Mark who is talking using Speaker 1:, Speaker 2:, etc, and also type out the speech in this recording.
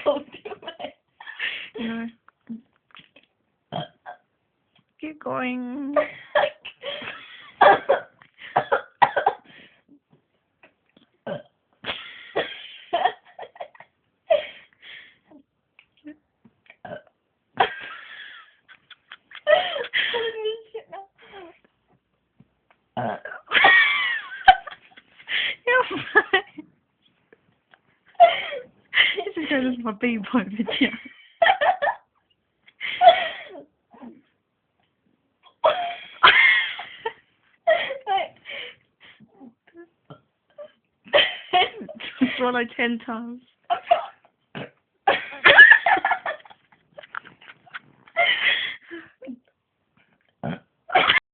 Speaker 1: go. You know. Keep going. You're fine. This is going to my B-boy video. Swallow 10 times.